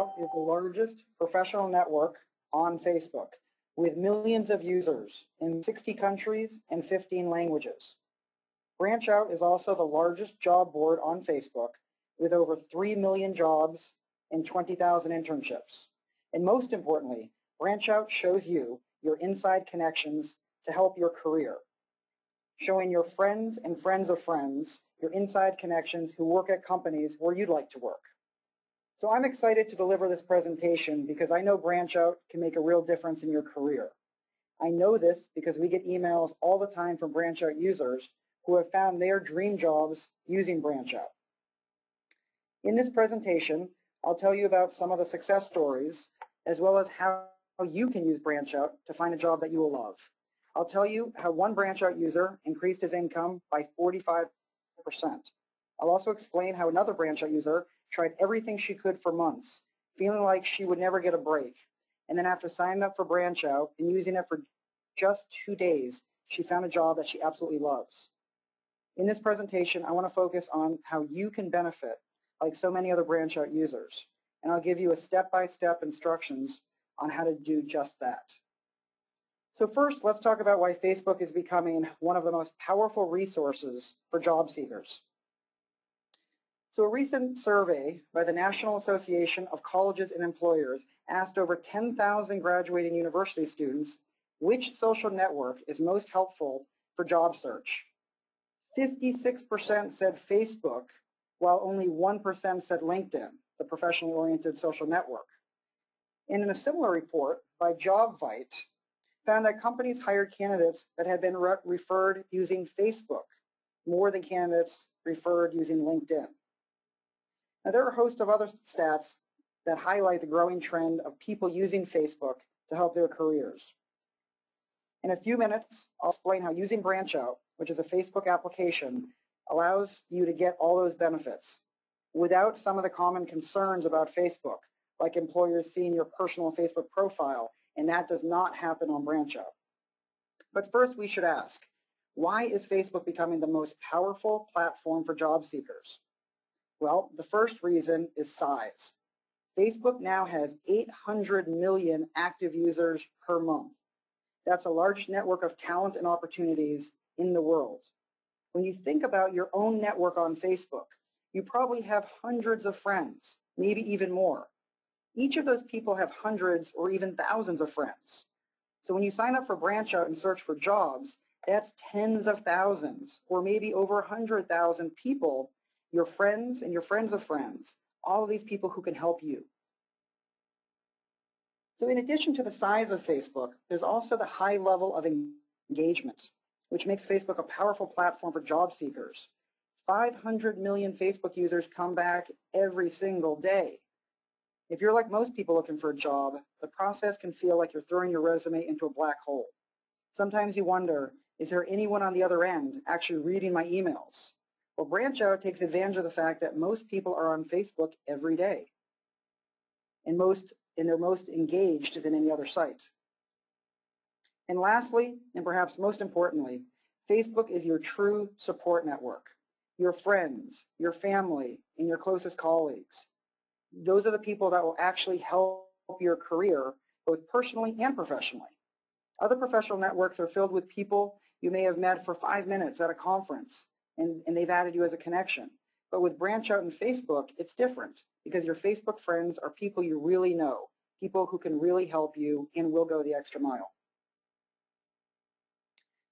BranchOut is the largest professional network on Facebook with millions of users in 60 countries and 15 languages. BranchOut is also the largest job board on Facebook with over 3 million jobs and 20,000 internships. And most importantly, BranchOut shows you your inside connections to help your career, showing your friends and friends of friends your inside connections who work at companies where you'd like to work. So I'm excited to deliver this presentation because I know BranchOut can make a real difference in your career. I know this because we get emails all the time from BranchOut users who have found their dream jobs using BranchOut. In this presentation, I'll tell you about some of the success stories as well as how you can use BranchOut to find a job that you will love. I'll tell you how one BranchOut user increased his income by 45%. I'll also explain how another BranchOut user tried everything she could for months, feeling like she would never get a break. And then after signing up for BranchOut and using it for just 2 days, she found a job that she absolutely loves. In this presentation, I want to focus on how you can benefit like so many other BranchOut users. And I'll give you a step-by-step instructions on how to do just that. So first, let's talk about why Facebook is becoming one of the most powerful resources for job seekers. So a recent survey by the National Association of Colleges and Employers asked over 10,000 graduating university students which social network is most helpful for job search. 56% said Facebook, while only 1% said LinkedIn, the professionally oriented social network. And in a similar report by JobVite, found that companies hired candidates that had been referred using Facebook more than candidates referred using LinkedIn. Now, there are a host of other stats that highlight the growing trend of people using Facebook to help their careers. In a few minutes, I'll explain how using BranchOut, which is a Facebook application, allows you to get all those benefits without some of the common concerns about Facebook, like employers seeing your personal Facebook profile, and that does not happen on BranchOut. But first, we should ask, why is Facebook becoming the most powerful platform for job seekers? Well, the first reason is size. Facebook now has 800 million active users per month. That's a large network of talent and opportunities in the world. When you think about your own network on Facebook, you probably have hundreds of friends, maybe even more. Each of those people have hundreds or even thousands of friends. So when you sign up for BranchOut and search for jobs, that's tens of thousands or maybe over 100,000 people, your friends and your friends of friends, all of these people who can help you. So in addition to the size of Facebook, there's also the high level of engagement, which makes Facebook a powerful platform for job seekers. 500 million Facebook users come back every single day. If you're like most people looking for a job, the process can feel like you're throwing your resume into a black hole. Sometimes you wonder, is there anyone on the other end actually reading my emails? Well, BranchOut takes advantage of the fact that most people are on Facebook every day, and they're most engaged than any other site. And lastly, and perhaps most importantly, Facebook is your true support network. Your friends, your family, and your closest colleagues. Those are the people that will actually help your career, both personally and professionally. Other professional networks are filled with people you may have met for 5 minutes at a conference, and they've added you as a connection. But with BranchOut and Facebook, it's different because your Facebook friends are people you really know, people who can really help you and will go the extra mile.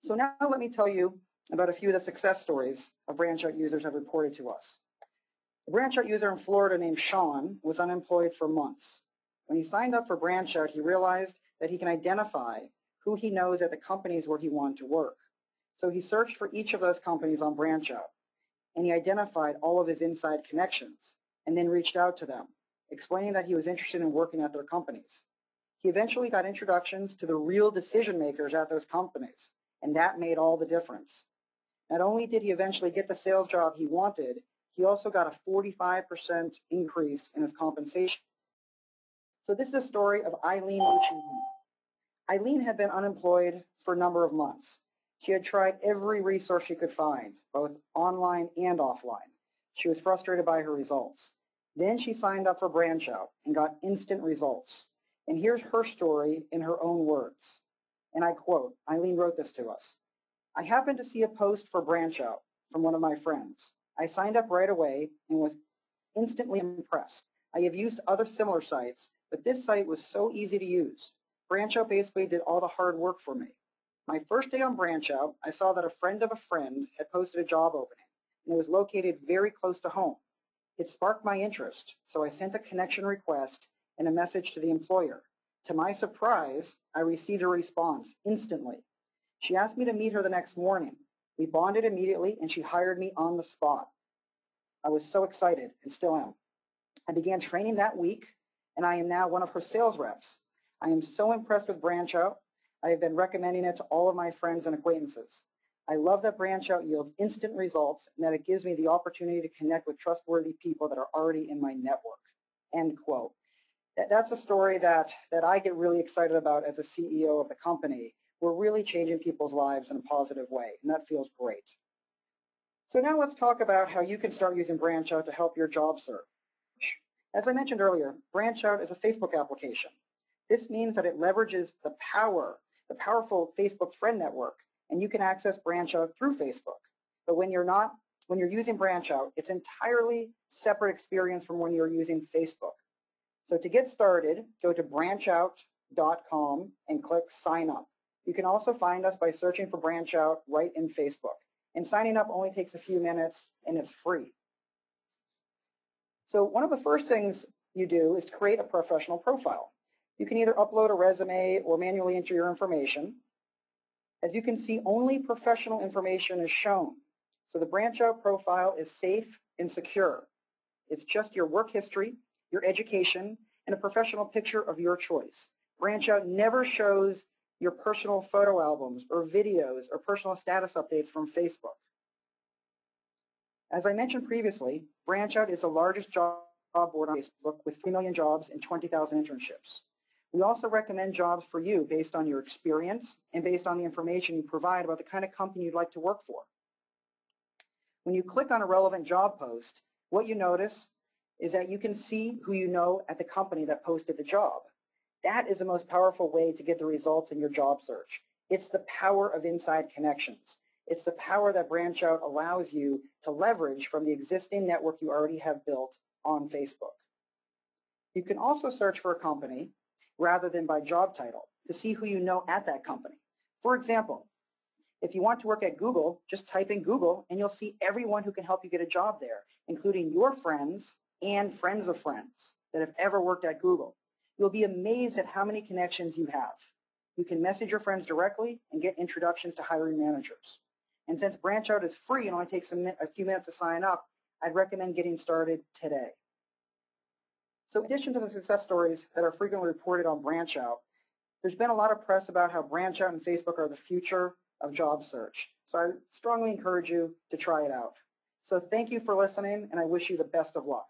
So now let me tell you about a few of the success stories of BranchOut users have reported to us. A BranchOut user in Florida named Sean was unemployed for months. When he signed up for BranchOut, he realized that he can identify who he knows at the companies where he wanted to work. So he searched for each of those companies on BranchOut, and he identified all of his inside connections, and then reached out to them, explaining that he was interested in working at their companies. He eventually got introductions to the real decision makers at those companies, and that made all the difference. Not only did he eventually get the sales job he wanted, he also got a 45% increase in his compensation. So this is a story of Eileen Lucci. Eileen had been unemployed for a number of months. She had tried every resource she could find, both online and offline. She was frustrated by her results. Then she signed up for BranchOut and got instant results. And here's her story in her own words. And I quote, Eileen wrote this to us. I happened to see a post for BranchOut from one of my friends. I signed up right away and was instantly impressed. I have used other similar sites, but this site was so easy to use. BranchOut basically did all the hard work for me. My first day on BranchOut, I saw that a friend of a friend had posted a job opening, and it was located very close to home. It sparked my interest, so I sent a connection request and a message to the employer. To my surprise, I received a response instantly. She asked me to meet her the next morning. We bonded immediately, and she hired me on the spot. I was so excited and still am. I began training that week, and I am now one of her sales reps. I am so impressed with BranchOut. I have been recommending it to all of my friends and acquaintances. I love that BranchOut yields instant results and that it gives me the opportunity to connect with trustworthy people that are already in my network. End quote. That's a story that I get really excited about as a CEO of the company. We're really changing people's lives in a positive way, and that feels great. So now let's talk about how you can start using BranchOut to help your job search. As I mentioned earlier, BranchOut is a Facebook application. This means that it leverages the powerful Facebook friend network, and you can access BranchOut through Facebook. But when you're using BranchOut, it's entirely separate experience from when you're using Facebook. So to get started, go to branchout.com and click sign up. You can also find us by searching for BranchOut right in Facebook. And signing up only takes a few minutes and it's free. So one of the first things you do is to create a professional profile. You can either upload a resume or manually enter your information. As you can see, only professional information is shown. So the BranchOut profile is safe and secure. It's just your work history, your education, and a professional picture of your choice. BranchOut never shows your personal photo albums or videos or personal status updates from Facebook. As I mentioned previously, BranchOut is the largest job board on Facebook with 3 million jobs and 20,000 internships. We also recommend jobs for you based on your experience and based on the information you provide about the kind of company you'd like to work for. When you click on a relevant job post, what you notice is that you can see who you know at the company that posted the job. That is the most powerful way to get the results in your job search. It's the power of inside connections. It's the power that BranchOut allows you to leverage from the existing network you already have built on Facebook. You can also search for a company rather than by job title to see who you know at that company. For example, if you want to work at Google, just type in Google and you'll see everyone who can help you get a job there, including your friends and friends of friends that have ever worked at Google. You'll be amazed at how many connections you have. You can message your friends directly and get introductions to hiring managers. And since BranchOut is free and only takes a few minutes to sign up, I'd recommend getting started today. So in addition to the success stories that are frequently reported on BranchOut, there's been a lot of press about how BranchOut and Facebook are the future of job search. So I strongly encourage you to try it out. So thank you for listening, and I wish you the best of luck.